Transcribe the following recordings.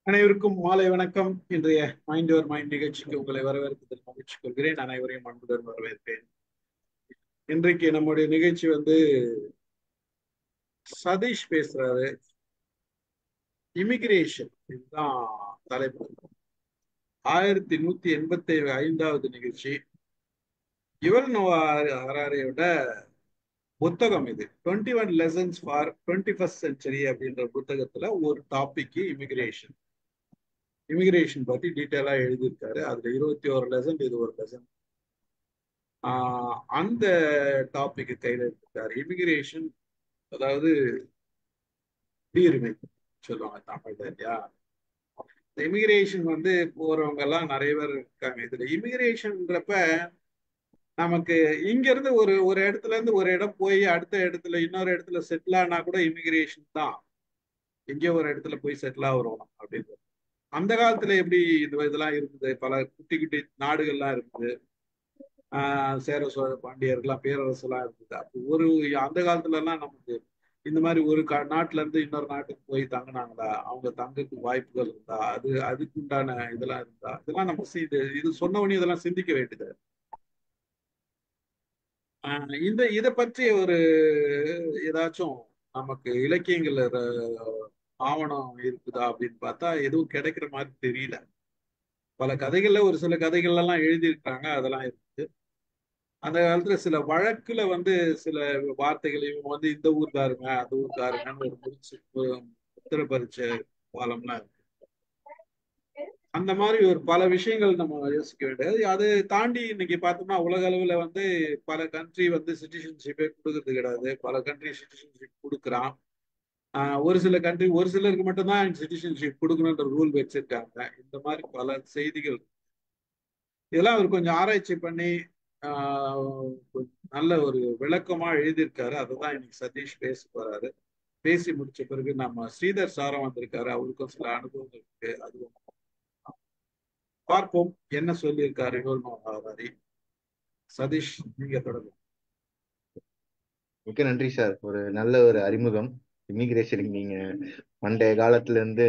அனைவருக்கும் மாலை வணக்கம். இன்றைய மைண்ட் யுவர் மைண்ட் நிகழ்ச்சிக்கு உங்களை வரவேற்பதில் மகிழ்ச்சி கொள்கிறேன். அனைவரையும் அன்புடன் வரவேற்பேன். இன்றைக்கு நம்முடைய நிகழ்ச்சி சதீஷ் பேசுறாரு. இமிகிரேஷன் இதுதான் தலைப்பு. 1185வது நிகழ்ச்சி. யுவல் நோவா ஹராரியோட புத்தகம் இது. 21 லெசன்ஸ் ஃபார் 21st சென்ச்சுரி அப்படின்ற புத்தகத்துல ஒரு டாபிக் இமிகிரேஷன் பத்தி டீட்டெயிலா எழுதியிருக்காரு. அதுல 21 லெசன், இது ஒரு லெசன். அந்த டாபிக் கையில் எடுத்துட்டார். இமிகிரேஷன், அதாவது குடியுரிமை சொல்லுவாங்க தமிழ்ல இல்லையா. இமிகிரேஷன் போறவங்க எல்லாம் நிறைய பேர் இருக்காங்க. இதுல இமிகிரேஷன்ன்றப்ப நமக்கு இங்க இருந்து ஒரு ஒரு இடத்துல இருந்து ஒரு இடம் போய் அடுத்த இடத்துல இன்னொரு இடத்துல செட்டில் ஆனா கூட இமிகிரேஷன் தான். எங்கேயோ ஒரு இடத்துல போய் செட்டில் ஆகுறோம் அப்படின்னு. அந்த காலத்துல எப்படி இதெல்லாம் இருக்குது? பல குட்டி குட்டி நாடுகள்லாம் இருக்குது. சேர சோழ பாண்டியர்கள்லாம் பேரரசுலாம் இருந்தது. அப்போ அந்த காலத்துல எல்லாம் நமக்கு இந்த மாதிரி ஒரு நாட்டுல இருந்து இன்னொரு நாட்டுக்கு போய் தங்கினாங்களா, அவங்க தங்கக்கு வாய்ப்புகள் இருந்தா, அதுக்கு உண்டான இதெல்லாம் இருந்தா, இதெல்லாம் நம்ம இது சொன்னவனே இதெல்லாம் சிந்திக்க வேண்டியது. இதை பற்றி ஏதாச்சும் நமக்கு இலக்கியங்கள்ல ஆவணம் இருக்குதா அப்படின்னு பார்த்தா எதுவும் கிடைக்கிற மாதிரி தெரியல. பல கதைகள்ல ஒரு சில கதைகள்ல எல்லாம் எழுதியிருக்காங்க, அதெல்லாம் இருக்கு. அந்த காலத்துல சில வழக்குல சில வார்த்தைகள் இவங்க இந்த ஊர்க்காருங்க அந்த ஊர்க்காருங்கன்னு ஒரு உத்தரப்பரிச்ச பாலம்லாம் இருக்கு. அந்த மாதிரி ஒரு பல விஷயங்கள் நம்ம யோசிக்க வேண்டியது. அதை தாண்டி இன்னைக்கு பார்த்தோம்னா உலக அளவுல பல கண்ட்ரி சிட்டிசன்ஷிப்பே கொடுக்கறது கிடையாது. பல கண்ட்ரி சிட்டிசன்ஷிப் கொடுக்குறான். ஒரு சில கண்ட்ரி ஒரு சிலருக்கு மட்டும்தான் சிட்டிசன்ஷிப் கொடுக்கணுன்ற ரூல் வச்சிருக்காங்க. இந்த மாதிரி பல செய்திகள். இதெல்லாம் அவர் கொஞ்சம் ஆராய்ச்சி பண்ணி நல்ல ஒரு விளக்கமா எழுதியிருக்காரு. அதுதான் இன்னைக்கு சதீஷ் பேச போறாரு. பேசி முடிச்ச பிறகு நம்ம ஸ்ரீதர் சாரம் வந்திருக்காரு. அவருக்கும் சில அனுபவங்கள் இருக்கு. அதுவும் பார்ப்போம் என்ன சொல்லியிருக்காரு யுவல். சதீஷ், நீங்க தொடங்க. மிக்க நன்றி சார். ஒரு நல்ல ஒரு அறிமுகம். இமிகிரேஷனுக்கு நீங்க பண்டைய காலத்துல இருந்து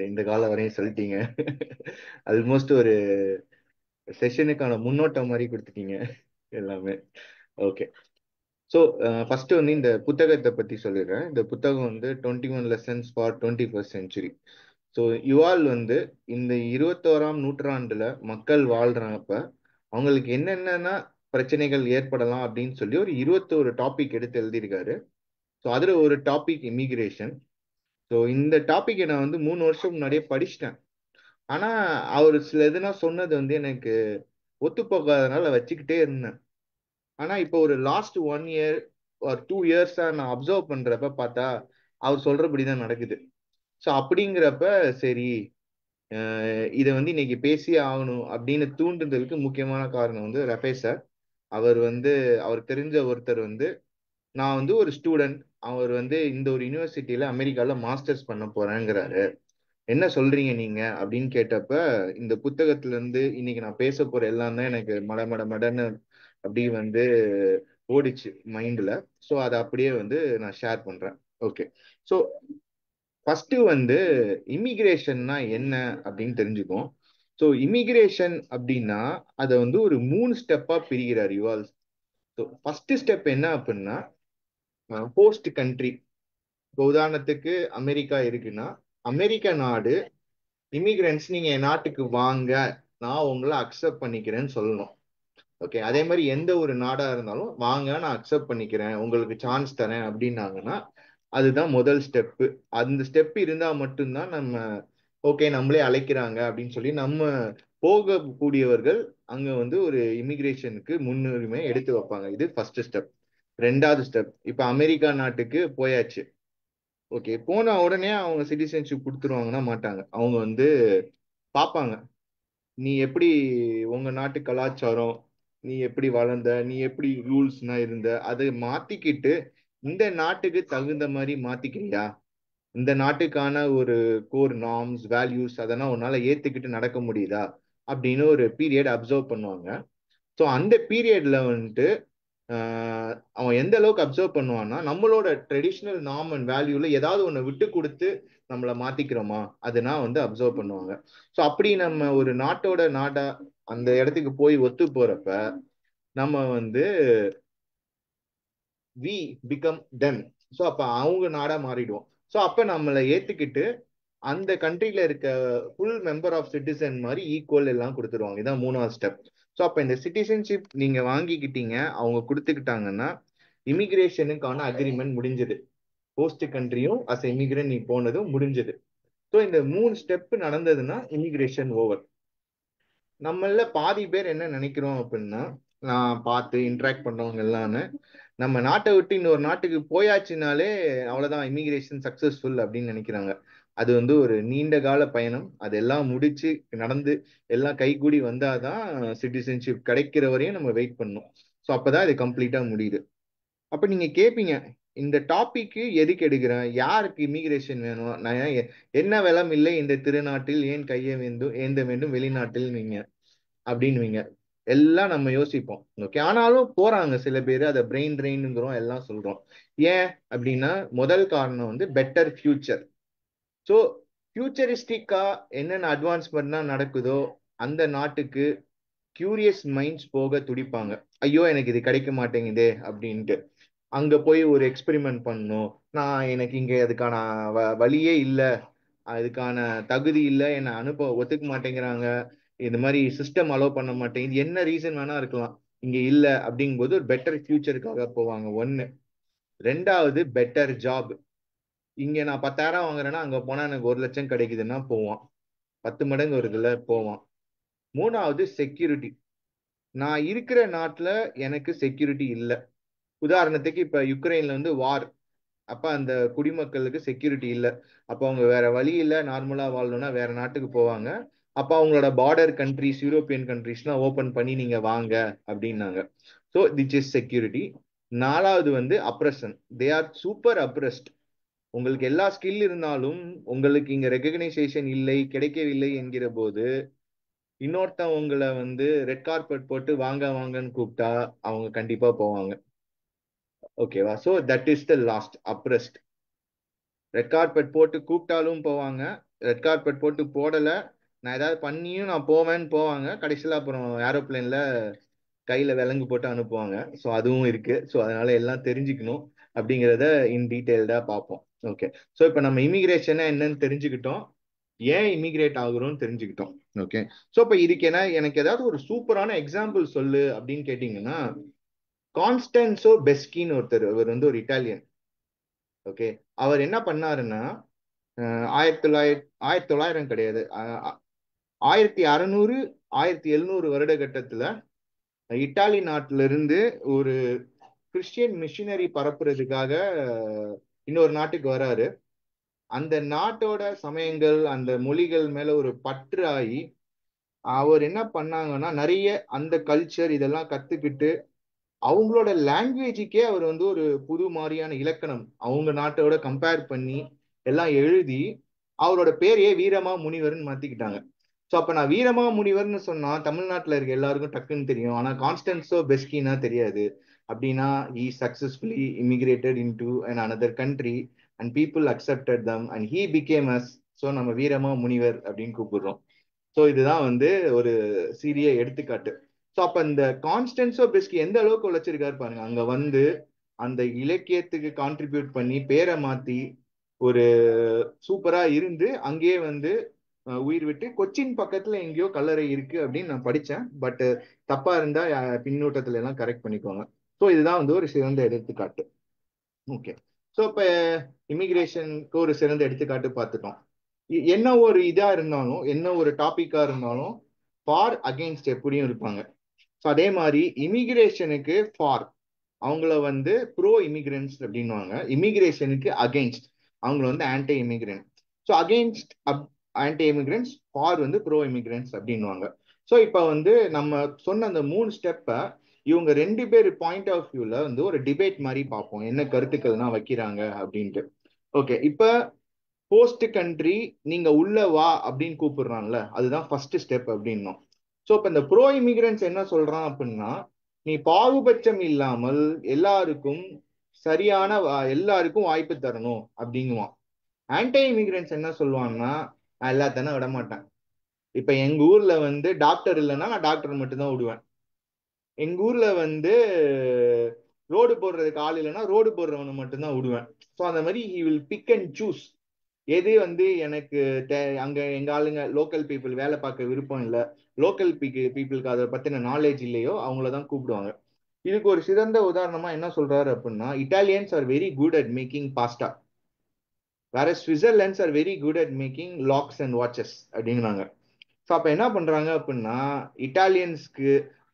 இந்த காலம் வரையும் சொல்லிட்டீங்க. ஆல்மோஸ்ட் ஒரு செஷனுக்கான முன்னோட்டம் மாதிரி கொடுத்துட்டீங்க எல்லாமே. ஓகே. ஸோ ஃபர்ஸ்ட் இந்த புத்தகத்தை பத்தி சொல்லிடுறேன். இந்த புத்தகம் 21 lessons for 21st century. So யுவால் இந்த 21ஆம் நூற்றாண்டுல மக்கள் வாழ்றப்ப அவங்களுக்கு என்னென்ன பிரச்சனைகள் ஏற்படலாம் அப்படின்னு சொல்லி ஒரு 21 டாபிக் எடுத்து எழுதியிருக்காரு. ஸோ அதுல ஒரு டாபிக் இமிகிரேஷன். ஸோ இந்த டாபிக்கை நான் 3 வருஷம் முன்னாடியே படிச்சிட்டேன். ஆனா அவர் சில எதுனா சொன்னது எனக்கு ஒத்து போகாதனால வச்சுக்கிட்டே இருந்தேன். ஆனா இப்போ ஒரு லாஸ்ட் 1 இயர் ஒரு 2 இயர்ஸா நான் அப்சர்வ் பண்றப்ப பார்த்தா அவர் சொல்றபடிதான் நடக்குது. ஸோ அப்படிங்கிறப்ப சரி, இதை இன்னைக்கு பேசியே ஆகணும் அப்படின்னு தூண்டுதலுக்கு முக்கியமான காரணம் ரஃபே சார். அவர் அவர் தெரிஞ்ச ஒருத்தர் நான் ஒரு ஸ்டூடெண்ட். அவர் இந்த ஒரு யூனிவர்சிட்டியில அமெரிக்கால மாஸ்டர்ஸ் பண்ண போறேங்கிறாரு. என்ன சொல்றீங்க நீங்க அப்படின்னு கேட்டப்ப இந்த புத்தகத்துல இன்னைக்கு நான் பேச போற எல்லாம் தான் எனக்கு மட மட மடன்னு அப்படி ஓடிச்சு மைண்ட்ல. ஸோ அதை அப்படியே நான் ஷேர் பண்றேன். ஓகே. ஸோ ஃபர்ஸ்ட் இமிகிரேஷன்னா என்ன அப்படின்னு தெரிஞ்சுக்கும். ஸோ இமிகிரேஷன் அப்படின்னா அதை ஒரு 3 ஸ்டெப்பா பிரிகிறார் யுவால். ஸோ ஃபர்ஸ்ட் ஸ்டெப் என்ன அப்படின்னா ஹோஸ்ட் கண்ட்ரி. இப்போ உதாரணத்துக்கு அமெரிக்கா இருக்குன்னா அமெரிக்க நாடு இமிகிரன்ஸ் நீங்க என் நாட்டுக்கு வாங்க, நான் உங்களை அக்செப்ட் பண்ணிக்கிறேன்னு சொல்லணும். ஓகே. அதே மாதிரி எந்த ஒரு நாடா இருந்தாலும் வாங்க, நான் அக்செப்ட் பண்ணிக்கிறேன், உங்களுக்கு சான்ஸ் தரேன் அப்படின்னாங்கன்னா அதுதான் முதல் ஸ்டெப்பு. அந்த ஸ்டெப் இருந்தா மட்டும்தான் நம்ம ஓகே நம்மளே அழைக்கிறாங்க அப்படின்னு சொல்லி நம்ம போகக்கூடியவர்கள் அங்க ஒரு இமிகிரேஷனுக்கு முன்னுரிமை எடுத்து வைப்பாங்க. இது ஃபர்ஸ்ட் ஸ்டெப். ரெண்டாவது ஸ்டெப், இப்ப அமெரிக்கா நாட்டுக்கு போயாச்சு. ஓகே. போன உடனே அவங்க சிட்டிசன்ஷிப் கொடுத்துருவாங்கன்னா மாட்டாங்க. அவங்க பார்ப்பாங்க, நீ எப்படி உங்க நாட்டு கலாச்சாரம், நீ எப்படி வளர்ந்த, நீ எப்படி ரூல்ஸ்னா இருந்த, அதை மாத்திக்கிட்டு இந்த நாட்டுக்கு தகுந்த மாதிரி மாத்திக்கிறியா, இந்த நாட்டுக்கான ஒரு கோர் நார்ம்ஸ் வேல்யூஸ் அதெல்லாம் உன்னால ஏத்துக்கிட்டு நடக்க முடியுதா அப்படின்னு ஒரு பீரியட் அப்சர்வ் பண்ணுவாங்க. ஸோ அந்த பீரியட்ல அவன் எந்த அளவுக்கு அப்சர்வ் பண்ணுவான்னா நம்மளோட ட்ரெடிஷ்னல் நார்ம் அண்ட் வேல்யூல ஏதாவது ஒண்ணு விட்டு கொடுத்து நம்மளை மாத்திக்கிறோமா அதுனா வந்து அப்சர்வ் பண்ணுவாங்க. ஸோ அப்படி நம்ம ஒரு நாட்டோட நாடா அந்த இடத்துக்கு போய் ஒத்து போறப்ப நம்ம வந்து வி பிகம் தெம். ஸோ அப்ப அவங்க நாடா மாறிடுவோம். ஸோ அப்ப நம்மளை ஏத்துக்கிட்டு அந்த கண்ட்ரில இருக்க ஃபுல் மெம்பர் ஆஃப் சிட்டிசன் மாதிரி ஈக்குவல் எல்லாம் கொடுத்துருவாங்க. இதான் மூணாவது ஸ்டெப். ஸோ அப்ப இந்த சிட்டிசன்ஷிப் நீங்க வாங்கிக்கிட்டீங்க, அவங்க கொடுத்துக்கிட்டாங்கன்னா இமிகிரேஷனுக்கான அக்ரிமெண்ட் முடிஞ்சது. ஹோஸ்ட் கண்ட்ரியும் அஸ் இமிகிரண்ட் நீ போனதும் முடிஞ்சது. ஸோ இந்த மூணு ஸ்டெப் நடந்ததுன்னா இமிகிரேஷன் ஓவர். நம்மள பாதி பேர் என்ன நினைக்கிறோம் அப்படின்னா, நான் பார்த்து இன்ட்ராக்ட் பண்றவங்க எல்லாமே நம்ம நாட்டை விட்டு இன்னொரு நாட்டுக்கு போயாச்சுனாலே அவ்வளவுதான் இமிகிரேஷன் சக்சஸ்ஃபுல் அப்படின்னு நினைக்கிறாங்க. அது வந்து ஒரு நீண்ட கால பயணம். அதெல்லாம் முடிச்சு நடந்து எல்லாம் கைகூடி வந்தாதான் சிட்டிசன்ஷிப் கிடைக்கிற வரையும் நம்ம வெயிட் பண்ணணும். ஸோ அப்பதான் இது கம்ப்ளீட்டா முடியுது. அப்ப நீங்க கேட்பீங்க, இந்த டாபிக் எதுக்கு எடுக்கிறேன், யாருக்கு இமிகிரேஷன் வேணும், நான் என்ன வெலம் இல்லை இந்த திருநாட்டில் ஏன் கையை வேண்டும் ஏந்த வேண்டும் வெளிநாட்டில் நீங்க அப்படின்னுவீங்க. எல்லாம் நம்ம யோசிப்போம். ஓகே, ஆனாலும் போறாங்க சில பேர், அதை பிரெயின் ட்ரெயின்ங்கிறோம் எல்லாம் சொல்றோம். ஏன் அப்படின்னா முதல் காரணம் வந்து பெட்டர் ஃபியூச்சர். ஸோ ஃபியூச்சரிஸ்டிக்கா என்னென்ன அட்வான்ஸ்மெண்ட்னா நடக்குதோ அந்த நாட்டுக்கு கியூரியஸ் மைண்ட்ஸ் போக துடிப்பாங்க. ஐயோ எனக்கு இது கிடைக்க மாட்டேங்குதே அப்படின்ட்டு அங்க போய் ஒரு எக்ஸ்பெரிமெண்ட் பண்ணணும். நான் எனக்கு இங்க அதுக்கான வழியே இல்லை, அதுக்கான தகுதி இல்லை, என்னை அனுப்ப ஒத்துக்க மாட்டேங்கிறாங்க, இந்த மாதிரி சிஸ்டம் அலோவ் பண்ண மாட்டேங்குது, என்ன ரீசன் வேணா இருக்கலாம், இங்க இல்ல அப்படிங்கும்போது ஒரு பெட்டர் ஃபியூச்சருக்காக போவாங்க. ஒண்ணு. ரெண்டாவது பெட்டர் ஜாப். இங்க நான் 10,000 வாங்குறேன்னா அங்க போனா எனக்கு 1,00,000 கிடைக்குதுன்னா போவான். 10 மடங்கு வருதுல போவான். மூணாவது செக்யூரிட்டி. நான் இருக்கிற நாட்டுல எனக்கு செக்யூரிட்டி இல்லை. உதாரணத்துக்கு இப்ப யுக்ரைன்ல வந்து வார், அப்ப அந்த குடிமக்களுக்கு செக்யூரிட்டி இல்லை. அப்ப அவங்க வேற வழி இல்லை, நார்மலா வாழணும்னா வேற நாட்டுக்கு போவாங்க. அப்ப அவங்களோட பார்டர் கண்ட்ரிஸ் யூரோப்பியன் கண்ட்ரிஸ்லாம் ஓபன் பண்ணி நீங்க வாங்க அப்படின்னாங்க. So this is security. நாலாவது வந்து oppression. They are super oppressed. உங்களுக்கு எல்லா ஸ்கில் இருந்தாலும் உங்களுக்கு இங்க ரெகக்னைசேஷன் இல்லை, கிடைக்கவில்லை என்கிற போது இன்னொருத்தன் உங்களை வந்து ரெட் கார்பெட் போட்டு வாங்க வாங்கன்னு கூப்பிட்டா அவங்க கண்டிப்பா போவாங்க. ஓகேவா? So that is the last அப்ரஸ்ட். ரெட் கார்பெட் போட்டு கூப்பிட்டாலும் போவாங்க, ரெட் கார்பெட் போட்டு போடல நான் ஏதாவது பண்ணியும் நான் போவேன்னு போவாங்க, கடைசியில் அப்புறம் ஏரோப்ளேன்ல கையில விலங்கு போட்டு அனுப்புவாங்க. ஸோ அதுவும் இருக்கு. ஸோ அதனால எல்லாம் தெரிஞ்சுக்கணும் அப்படிங்கிறத இன் டீட்டெயில்டா பார்ப்போம். ஓகே. ஸோ இப்போ நம்ம இமிகிரேஷனை என்னன்னு தெரிஞ்சுக்கிட்டோம், ஏன் இமிகிரேட் ஆகுறோம்னு தெரிஞ்சுக்கிட்டோம். ஓகே. ஸோ இப்போ இதுக்கு என்ன, எனக்கு ஏதாவது ஒரு சூப்பரான எக்ஸாம்பிள் சொல்லு அப்படின்னு கேட்டீங்கன்னா, கான்ஸ்டன்சோ பெஸ்கின்னு ஒருத்தர், அவர் வந்து ஒரு இட்டாலியன். ஓகே. அவர் என்ன பண்ணாருன்னா 1900 கிடையாது, 1600 1700 வருடகட்டத்துல இத்தாலி நாட்டில இருந்து ஒரு கிறிஸ்டியன் மிஷினரி பரப்புறதுக்காக இன்னொரு நாட்டுக்கு வராரு. அந்த நாட்டோட சமயங்கள் அந்த மொழிகள் மேல ஒரு பற்று ஆகி அவர் என்ன பண்ணாங்கன்னா நிறைய அந்த கல்ச்சர் இதெல்லாம் கத்துக்கிட்டு அவங்களோட லாங்குவேஜுக்கே அவர் வந்து ஒரு புது மாதிரியான இலக்கணம் அவங்க நாட்டோட கம்பேர் பண்ணி எல்லாம் எழுதி அவரோட பேரையே வீரமா முனிவர்னு மாத்திக்கிட்டாங்க. ஸோ அப்ப நான் வீரமா முனிவர்னு சொன்னா தமிழ்நாட்டில் இருக்க எல்லாருக்கும் டக்குன்னு தெரியும், ஆனா கான்ஸ்டன்சோ பெஸ்கினா தெரியாது. அப்படின்னா he successfully immigrated into another country and people accepted them and he became us. So நம்ம வீரமா முனிவர் அப்படின்னு கூப்பிடுறோம். ஸோ இதுதான் வந்து ஒரு சீரிய எடுத்துக்காட்டு. ஸோ அப்ப இந்த கான்ஸ்டன்சோ பெஸ்கி எந்த அளவுக்கு உழைச்சிருக்காரு பாருங்க. அங்க வந்து அந்த இலக்கியத்துக்கு கான்ட்ரிபியூட் பண்ணி பேரை மாத்தி ஒரு சூப்பரா இருந்து அங்கேயே வந்து உயிர் விட்டு கொச்சின் பக்கத்துல எங்கேயோ கல்லறை இருக்கு அப்படின்னு நான் படிச்சேன். பட் தப்பா இருந்தா பின்னூட்டத்துல எல்லாம் கரெக்ட் பண்ணிக்கோங்க. ஸோ இதுதான் வந்து ஒரு சிறந்த எடுத்துக்காட்டு. ஓகே. ஸோ இப்ப இமிகிரேஷனுக்கு ஒரு சிறந்த எடுத்துக்காட்டு பார்த்துட்டோம். என்ன ஒரு இதா இருந்தாலும் என்ன ஒரு டாபிக்கா இருந்தாலும் ஃபார் அகெயின்ஸ்ட் எப்படியும் இருப்பாங்க. ஸோ அதே மாதிரி இமிகிரேஷனுக்கு ஃபார் அவங்கள வந்து ப்ரோ இமிகிரன்ஸ் அப்படின்வாங்க, இமிகிரேஷனுக்கு அகெயின்ஸ்ட் அவங்கள வந்து anti immigrant. So against anti immigrants, for வந்து ப்ரோ இமிகிரன்ஸ் அப்படின்வாங்க. ஸோ இப்போ வந்து நம்ம சொன்ன அந்த 3 ஸ்டெப்பை இவங்க 2 பேர் பாயிண்ட் ஆஃப் வியூல வந்து ஒரு டிபேட் மாதிரி பார்ப்போம், என்ன கருத்துக்கள்னா வைக்கிறாங்க அப்படின்ட்டு. ஓகே. இப்போ போஸ்ட் கண்ட்ரி நீங்க உள்ள வா அப்படின்னு கூப்பிடுறான்ல, அதுதான் ஃபர்ஸ்ட் ஸ்டெப் அப்படின்னும். ஸோ இப்போ இந்த ப்ரோ இமிகிரன்ஸ் என்ன சொல்றான் அப்படின்னா, நீ பாகுபட்சம் இல்லாமல் எல்லாருக்கும் எல்லாருக்கும் வாய்ப்பு தரணும் அப்படிங்குவான். ஆன்டி இமிகிரன்ஸ் என்ன சொல்லுவான்னா, நான் எல்லாத்தனும் விட மாட்டேன். இப்ப எங்க ஊர்ல வந்து டாக்டர் இல்லைன்னா நான் டாக்டர் மட்டும் தான் விடுவேன். எங்க ஊர்ல வந்து ரோடு போடுறதுக்கு ஆள் இல்லைன்னா ரோடு போடுறவனை மட்டும்தான் விடுவேன். ஸோ அந்த மாதிரி he will big and choose. எது வந்து எனக்கு அங்க எங்க ஆளுங்க லோக்கல் பீப்புள் வேலை பார்க்க விருப்பம் இல்லை, லோக்கல் பீப்புளுக்கு அதை பத்தின நாலேஜ் இல்லையோ அவங்கள தான் கூப்பிடுவாங்க. இதுக்கு ஒரு சிறந்த உதாரணமா என்ன சொல்றாரு அப்படின்னா, Italians are very good at making pasta, வேற Switzerlands are very good at making locks and watches அப்படிங்கிறாங்க. ஸோ அப்போ என்ன பண்றாங்க அப்படின்னா, இட்டாலியன்ஸ்க்கு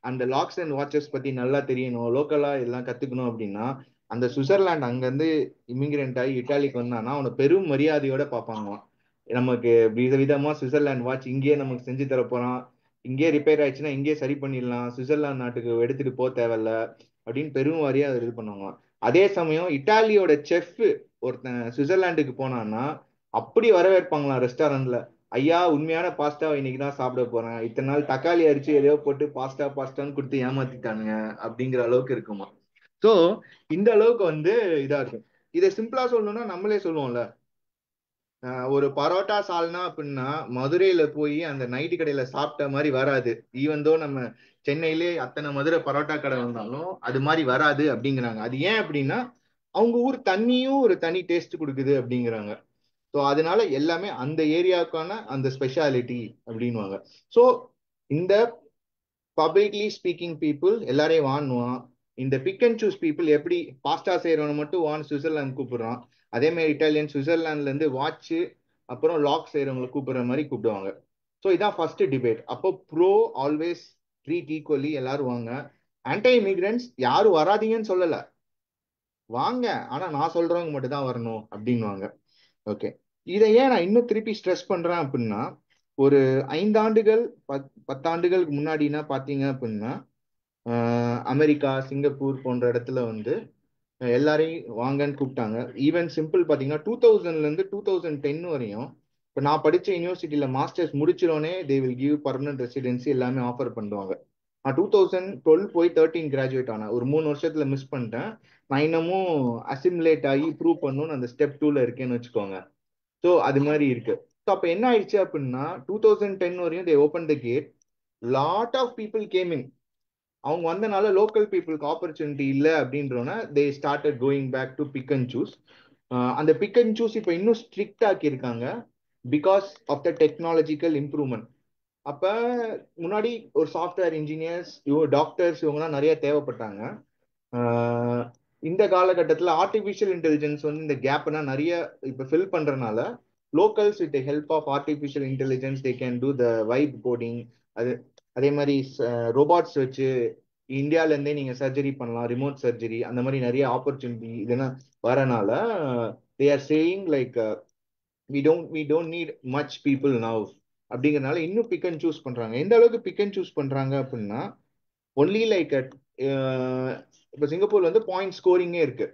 அந்த லாக்ஸ் அண்ட் வாட்சஸ் பத்தி நல்லா தெரியணும், லோக்கலா எல்லாம் கத்துக்கணும் அப்படின்னா, அந்த சுவிட்சர்லாந்து அங்கேருந்து இமிகிரண்ட் ஆகி இட்டாலிக்கு வந்தானா அவனை பெரும் மரியாதையோட பார்ப்பாங்களாம். நமக்கு விதவிதமா சுவிட்சர்லாந்து வாட்ச் இங்கேயே நமக்கு செஞ்சு தர போறான், இங்கேயே ரிப்பேர் ஆயிடுச்சுன்னா இங்கேயே சரி பண்ணிடலாம், சுவிட்சர்லாந்து நாட்டுக்கு எடுத்துட்டு போக தேவையில்ல அப்படின்னு பெரும் மரியாதை இது பண்ணுவாங்களாம். அதே சமயம் இட்டாலியோட செஃப் ஒருத்தன் சுவிட்சர்லாந்துக்கு போனான்னா அப்படி வரவேற்பாங்களாம் ரெஸ்டாரண்ட்ல. ஐயா, உண்மையான பாஸ்தா இன்னைக்கு தான் சாப்பிட போறேன், இத்தனை நாள் தக்காளி அரிச்சு எதையோ போட்டு பாஸ்தா பாஸ்தான்னு கொடுத்து ஏமாத்திட்டானுங்க அப்படிங்கிற அளவுக்கு இருக்குமா. சோ இந்த அளவுக்கு வந்து இதா இருக்கும். இதை சிம்பிளா சொல்லணும்னா நம்மளே சொல்லுவோம்ல, ஒரு பரோட்டா சால்னா அப்படின்னா மதுரையில போய் அந்த நைட்டு கடையில சாப்பிட்ட மாதிரி வராது. ஈவன் தோ நம்ம சென்னையிலே அத்தனை மதுரை பரோட்டா கடை வந்தாலும் அது மாதிரி வராது அப்படிங்கிறாங்க. அது ஏன் அப்படின்னா அவங்க ஊர் தண்ணியும் ஒரு தனி டேஸ்ட் கொடுக்குது அப்படிங்கிறாங்க. ஸோ அதனால எல்லாமே அந்த ஏரியாவுக்கான அந்த ஸ்பெஷாலிட்டி அப்படின்வாங்க. ஸோ இந்த பப்ளிக்லி ஸ்பீக்கிங் பீப்புள் எல்லாரையும் வான்னுவான். இந்த பிக் அண்ட் சூஸ் பீப்புள் எப்படி பாஸ்டா செய்யறவனை மட்டும் வான் சுவிட்சர்லாந்து கூப்பிடுறான், அதே மாதிரி இட்டாலியன் சுவிட்சர்லாந்துல இருந்து வாட்ச் அப்புறம் லாக் செய்யறவங்களை கூப்பிடுற மாதிரி கூப்பிடுவாங்க. ஸோ இதான் ஃபர்ஸ்ட் டிபேட். அப்போ ப்ரோ ஆல்வேஸ் ட்ரீட் ஈக்குவலி, எல்லாரும் வாங்க. ஆன்டி இமிகிரன்ஸ் யாரும் வராதீங்கன்னு சொல்லல, வாங்க, ஆனா நான் சொல்றவங்க மட்டும் தான் வரணும் அப்படின்வாங்க. ஓகே, இதை ஏன் நான் இன்னும் திருப்பி ஸ்ட்ரெஸ் பண்றேன் அப்படின்னா, ஒரு 5 ஆண்டுகள் 10 ஆண்டுகளுக்கு முன்னாடினா பாத்தீங்க அப்படின்னா அமெரிக்கா சிங்கப்பூர் போன்ற இடத்துல வந்து எல்லாரையும் வாங்கன்னு கூப்பிட்டாங்க. ஈவன் சிம்பிள் பாத்தீங்கன்னா 2000ல இருந்து 2010 வரையும் இப்போ நான் படிச்ச யூனிவர்சிட்டியில மாஸ்டர்ஸ் முடிச்சிடோனே they will give permanent residency எல்லாமே ஆஃபர் பண்ணுவாங்க. நான் 2012 போய் 13 கிராஜுவேட் ஆனேன், ஒரு 3 வருஷத்துல மிஸ் பண்ணிட்டேன். நான் இன்னமும் அசிமுலேட் ஆகி ப்ரூவ் பண்ணணும்னு அந்த ஸ்டெப் 2ல இருக்கேன்னு வச்சுக்கோங்க. ஸோ அது மாதிரி இருக்கு. ஸோ அப்போ என்ன ஆயிடுச்சு அப்படின்னா 2010 வரையும் they open the gate, lot of people came in. அவங்க வந்தனால லோக்கல் பீப்புளுக்கு ஆப்பர்ச்சுனிட்டி இல்லை அப்படின்றோன்னா they started going back to pick and choose. அந்த பிக் அண்ட் சூஸ் இப்போ இன்னும் ஸ்ட்ரிக்ட் ஆக்கியிருக்காங்க because of the technological improvement. அப்ப முன்னாடி ஒரு சாஃப்ட்வேர் இன்ஜினியர்ஸ் டாக்டர்ஸ் இவங்கலாம் நிறைய தேவைப்பட்டாங்க. ஆஹ் இந்த காலகட்டத்தில் ஆர்டிஃபிஷியல் இன்டெலிஜென்ஸ் வந்து இந்த கேப்னா நிறைய இப்போ ஃபில் பண்றதுனால locals with help of artificial intelligence they can do the vibe coding. அது அதே மாதிரி ரோபாட்ஸ் வச்சு இந்தியால இருந்தே நீங்க சர்ஜரி பண்ணலாம், ரிமோட் சர்ஜரி, அந்த மாதிரி நிறைய ஆப்பர்ச்சுனிட்டி இதெல்லாம் வரனால they are saying like we don't need much people now அப்படிங்கறனால இன்னும் பிக் அண்ட் சூஸ் பண்றாங்க. எந்த அளவுக்கு பிக் அண்ட் சூஸ் பண்றாங்க அப்படின்னா ஒன்லி லைக் இப்போ சிங்கப்பூர்ல வந்து பாயிண்ட் ஸ்கோரிங்கே இருக்கு.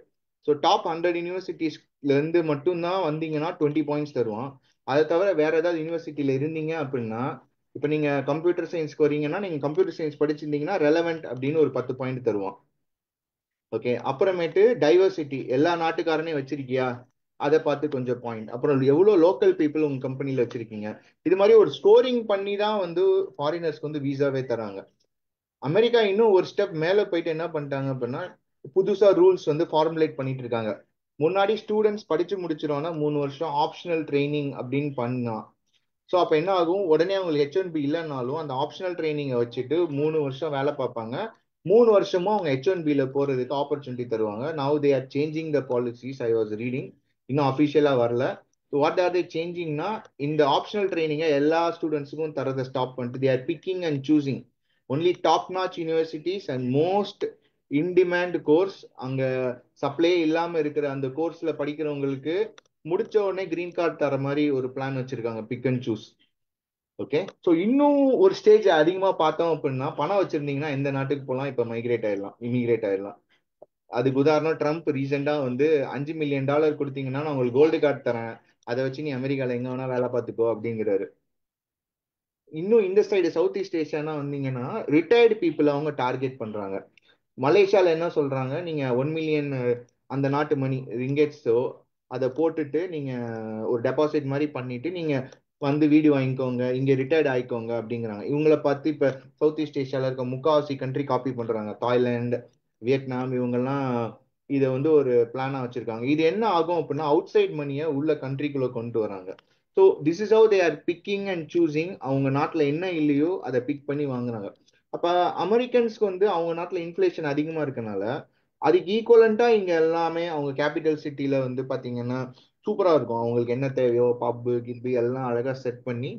ஸோ டாப் 100 யூனிவர்சிட்டிஸ்ல இருந்து மட்டும்தான் வந்தீங்கன்னா 20 பாயிண்ட்ஸ் தருவான். அதை தவிர வேற ஏதாவது யூனிவர்சிட்டியில இருந்தீங்க அப்படின்னா, இப்போ நீங்க கம்ப்யூட்டர் சயின்ஸ் வரீங்கன்னா நீங்க கம்ப்யூட்டர் சயின்ஸ் படிச்சிருந்தீங்கன்னா ரெலவெண்ட் அப்படின்னு ஒரு 10 பாயிண்ட் தருவான். ஓகே, அப்புறமேட்டு டைவர்சிட்டி, எல்லா நாட்டுக்காரனையும் வச்சிருக்கியா அதை பார்த்து கொஞ்சம் பாயிண்ட், அப்புறம் எவ்வளவு லோக்கல் பீப்புள் உங்க கம்பெனில வச்சிருக்கீங்க, இது மாதிரி ஒரு ஸ்கோரிங் பண்ணி தான் வந்து ஃபாரினர்ஸ்க்கு வந்து விசாவே தராங்க. அமெரிக்கா இன்னும் ஒரு ஸ்டெப் மேல போயிட்டு என்ன பண்ணிட்டாங்க அப்படின்னா புதுசா ரூல்ஸ் வந்து ஃபார்முலேட் பண்ணிட்டு இருக்காங்க. முன்னாடி ஸ்டூடெண்ட்ஸ் படிச்சு முடிச்சிரோம்னா 3 வருஷம் ஆப்ஷனல் ட்ரைனிங் அப்படின்னு பண்ணா. ஸோ அப்போ என்ன ஆகும், உடனே அவங்களுக்கு H1B இல்லைனாலும் அந்த ஆப்ஷனல் ட்ரைனிங்கை வச்சுட்டு 3 வருஷம் வேலை பார்ப்பாங்க. 3 வருஷமும் அவங்க H1Bல போறதுக்கு ஆப்பர்ச்சுனிட்டி தருவாங்க. Now they are changing the policies, I was reading, இன்னும் அஃபிஷியலா வரல. வாட் ஆர் தே சேஞ்சிங்னா இந்த ஆப்ஷனல் ட்ரைனிங்கை எல்லா ஸ்டூடெண்ட்ஸுக்கும் தரதை ஸ்டாப் பண்ணிட்டு they are picking and choosing only top notch universities and most in demand course. அங்க சப்ளை இல்லாம இருக்கிற அந்த கோர்ஸ்ல படிக்கிறவங்களுக்கு முடிச்ச உடனே கிரீன் கார்டு தர மாதிரி ஒரு பிளான் வச்சிருக்காங்க, pick and choose. Okay, so இன்னும் ஒரு ஸ்டேஜ் அதிகமா பார்த்தோம் அப்படின்னா பணம் வச்சிருந்தீங்கன்னா எந்த நாட்டுக்கு போகலாம், இப்ப மைக்ரேட் ஆயிடலாம், இமிகிரேட் ஆயிடலாம். அதுக்கு உதாரணம் ட்ரம்ப் ரீசெண்டா வந்து $5 மில்லியன் கொடுத்தீங்கன்னா நான் உங்களுக்கு கோல்டு கார்டு தரேன், அதை வச்சு நீ அமெரிக்கால எங்க வேணா வேலை பார்த்துக்கோ அப்படிங்கிறாரு. இன்னும் இந்த சைடு சவுத் ஈஸ்ட் ஏஷியானா வந்தீங்கன்னா ரிட்டையர்டு பீப்புள் அவங்க டார்கெட் பண்றாங்க. மலேசியால என்ன சொல்றாங்க, நீங்க 1 மில்லியன் அந்த நாட்டு மணி ரிங்கெட்ஸோ அதை போட்டுட்டு நீங்க ஒரு டெபாசிட் மாதிரி பண்ணிட்டு நீங்க வந்து வீடு வாங்கிக்கோங்க, இங்க ரிட்டையர்ட் ஆயிக்கோங்க அப்படிங்கிறாங்க. இவங்கள பார்த்து இப்ப சவுத் ஈஸ்ட் ஏஷியால இருக்க முக்காவாசி கண்ட்ரி காப்பி பண்றாங்க. தாய்லாந்து, வியட்நாம் இவங்கெல்லாம் இதை வந்து ஒரு பிளானா வச்சிருக்காங்க. இது என்ன ஆகும் அப்படின்னா அவுட் சைட் மணியை உள்ள கண்ட்ரிக்குள்ள கொண்டு வராங்க. So this is how they are picking and choosing. அவங்க நாட்டுல என்ன இல்லையோ அதை பிக் பண்ணி வாங்குறாங்க. அப்ப அமெரிக்கன்ஸ்க்கு வந்து அவங்க நாட்டுல இன்ஃபிளேஷன் அதிகமா இருக்கனால அதுக்கு ஈக்குவலண்டா இங்க எல்லாமே அவங்க கேபிட்டல் சிட்டில வந்து பாத்தீங்கன்னா சூப்பரா இருக்கும். அவங்களுக்கு என்ன தேவையோ பப்பு கிப்பு எல்லாம் அழகா செட் பண்ணி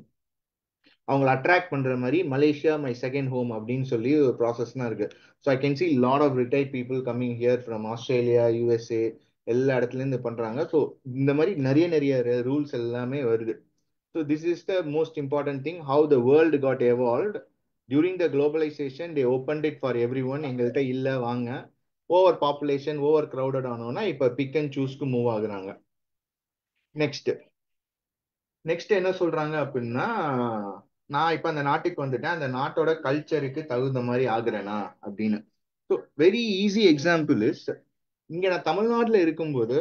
அவங்களை அட்ராக்ட் பண்ற மாதிரி மலேசியா மை செகண்ட் ஹோம் அப்படின்னு சொல்லி ஒரு ப்ராசஸ்லாம் இருக்கு. So I can see lot of retired people coming here from Australia, USA எல்லா இடத்துல இருந்து பண்றாங்க. ஸோ இந்த மாதிரி நிறைய நிறைய ரூல்ஸ் எல்லாமே வருது. So this is the most important thing, how the world got evolved. During the globalization, they opened it for everyone. எங்கள்கிட்ட இல்ல வாங்க. ஓவர் பாப்புலேஷன் ஓவர் crowded ஆனோம்னா இப்ப பிக் அண்ட் சூஸ்க்கு மூவ் ஆகுறாங்க. நெக்ஸ்ட் நெக்ஸ்ட் என்ன சொல்றாங்க அப்படின்னா, நான் இப்ப அந்த நாட்டுக்கு வந்துட்டேன், அந்த நாட்டோட கல்ச்சருக்கு தகுந்த மாதிரி ஆகுறேனா அப்படின்னு. So very easy example is, இங்க நான் தமிழ்நாட்டுல இருக்கும்போது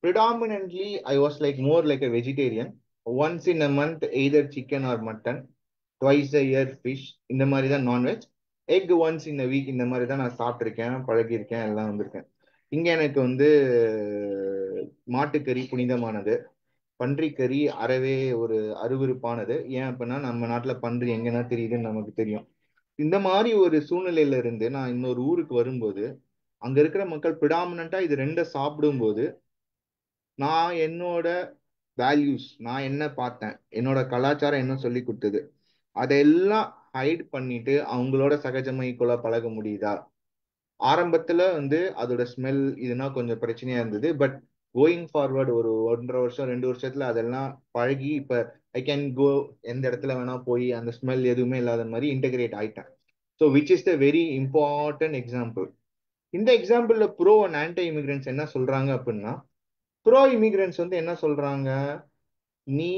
predominantly I was like more like a vegetarian. Once in a month either chicken or mutton, twice a year fish, இந்த மாதிரி தான் non veg. Egg once in a week இந்த மாதிரி தான் நான் சாப்பிட்ருக்கேன், பழகியிருக்கேன், எல்லாம் வந்திருக்கேன். இங்க எனக்கு வந்து மாட்டுக்கறி புனிதமானது, பன்றிக்கறி அறவே ஒரு அருவருப்பானது. ஏன் அப்படின்னா நம்ம நாட்டுல பன்றி எங்கன்னா தெரியுதுன்னு நமக்கு தெரியும். இந்த மாதிரி ஒரு சூழ்நிலையில இருந்து நான் இன்னொரு ஊருக்கு வரும்போது அங்க இருக்கிற மக்கள் பிடாமினா இது ரெண்ட சாப்பிடும்போது நான் என்னோட வேல்யூஸ், நான் என்ன பார்த்தேன், என்னோட கலாச்சாரம் என்ன சொல்லி கொடுத்தது, அதெல்லாம் ஹைட் பண்ணிட்டு அவங்களோட சகஜமா ஈக்குவலா பழக முடியுதா? ஆரம்பத்துல வந்து அதோட ஸ்மெல் இதுனா கொஞ்சம் பிரச்சனையா இருந்தது. பட் கோயிங் ஃபார்வர்டு ஒரு 1.5 வருஷம் 2 வருஷத்துல அதெல்லாம் பழகி இப்ப ஐ கேன் கோ, எந்த இடத்துல வேணா போய் அந்த ஸ்மெல் எதுவுமே இல்லாத மாதிரி இன்டகிரேட் ஆயிட்டேன். So which is the very important example. இந்த எக்ஸாம்பிள்ல ப்ரோ அண்ட் ஆன்டி இமிகிரன்ஸ் என்ன சொல்றாங்க அப்படின்னா, ப்ரோ இமிகிரன்ஸ் வந்து என்ன சொல்றாங்க, நீ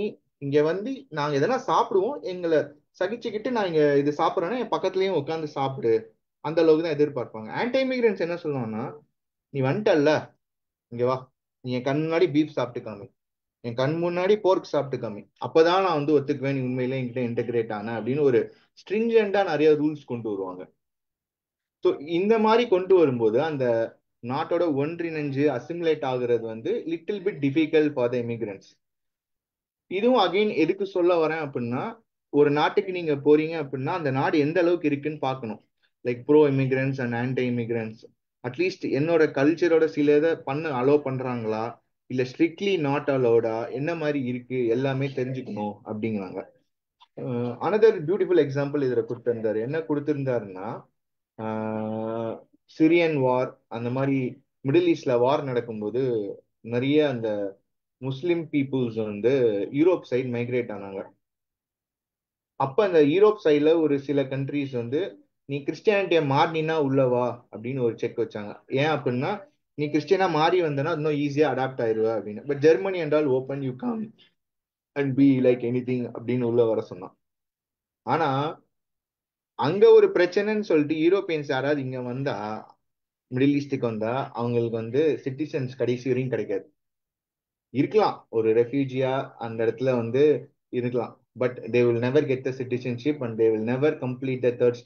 இங்க வந்து நாங்க இதெல்லாம் சாப்பிடுவோம், எங்களை சகிச்சுக்கிட்டு நான் இங்க இது சாப்பிட்றேன்னா என் பக்கத்துலயும் உட்காந்து சாப்பிடு, அந்த அளவுக்கு தான் எதிர்பார்ப்பாங்க. ஆன்டி இமிகிரன்ஸ் என்ன சொல்லுவாங்கன்னா, நீ வந்துட்டல்ல, இங்க வா, நீ என் கண் முன்னாடி பீஃப் சாப்பிட்டு காமி, என் கண் முன்னாடி போர்க் சாப்பிட்டு காமி, அப்பதான் நான் வந்து ஒத்துக்குவேன் நீ உண்மையிலே என்கிட்ட இன்டகிரேட் ஆன அப்படின்னு ஒரு ஸ்ட்ரிஞ்சண்டா நிறைய ரூல்ஸ் கொண்டு வருவாங்க. ஸோ இந்த மாதிரி கொண்டு வரும்போது அந்த நாட்டோட ஒன்றிணைஞ்சு அசிமுலேட் ஆகுறது வந்து little bit difficult for the immigrants. இதுவும் அகைன் எதுக்கு சொல்ல வரேன் அப்படின்னா, ஒரு நாட்டுக்கு நீங்க போறீங்க அப்படின்னா அந்த நாடு எந்த அளவுக்கு இருக்குன்னு பார்க்கணும். Like bro immigrants and anti immigrants at least என்னோட கல்ச்சரோட சில இதை அலோவ் பண்றாங்களா, இல்ல ஸ்ட்ரிக்ட்லி நாட் அலோடா, என்ன மாதிரி இருக்கு எல்லாமே தெரிஞ்சுக்கணும் அப்படிங்கிறாங்க. அனதர் பியூட்டிஃபுல் எக்ஸாம்பிள் இதுல கொடுத்திருந்தாரு. என்ன கொடுத்திருந்தாருன்னா, சிரியன் வார் அந்த மாதிரி மிடில் ஈஸ்ட்ல வார் நடக்கும்போது நிறைய அந்த முஸ்லிம் பீப்புள்ஸ் வந்து யூரோப் சைடு மைக்ரேட் ஆனாங்க. அப்ப அந்த யூரோப் சைட்ல ஒரு சில கண்ட்ரிஸ் வந்து நீ கிறிஸ்டியானிட்டியை மாறினா உள்ளவா அப்படின்னு ஒரு செக் வச்சாங்க. ஏன் அப்படின்னா, நீ கிறிஸ்டியனா மாறி வந்தனா இன்னும் ஈஸியா அடாப்ட் ஆயிருவ அப்படின்னு. பட் ஜெர்மனி என்றால் open, you come and be like anything அப்படின்னு உள்ள வர சொன்னான். ஆனா அங்க ஒரு பிரச்சனைன்னு சொல்லிட்டு யூரோப்பியன்ஸ் யாராவது இங்க வந்தா, மிடில் ஈஸ்டுக்கு வந்தா அவங்களுக்கு வந்து சிட்டிசன்ஸ் கடைசி வரையும் கிடைக்காது. இருக்கலாம் ஒரு ரெஃப்யூஜியா அந்த இடத்துல வந்து இருக்கலாம். But they will never get the citizenship and they will never complete the third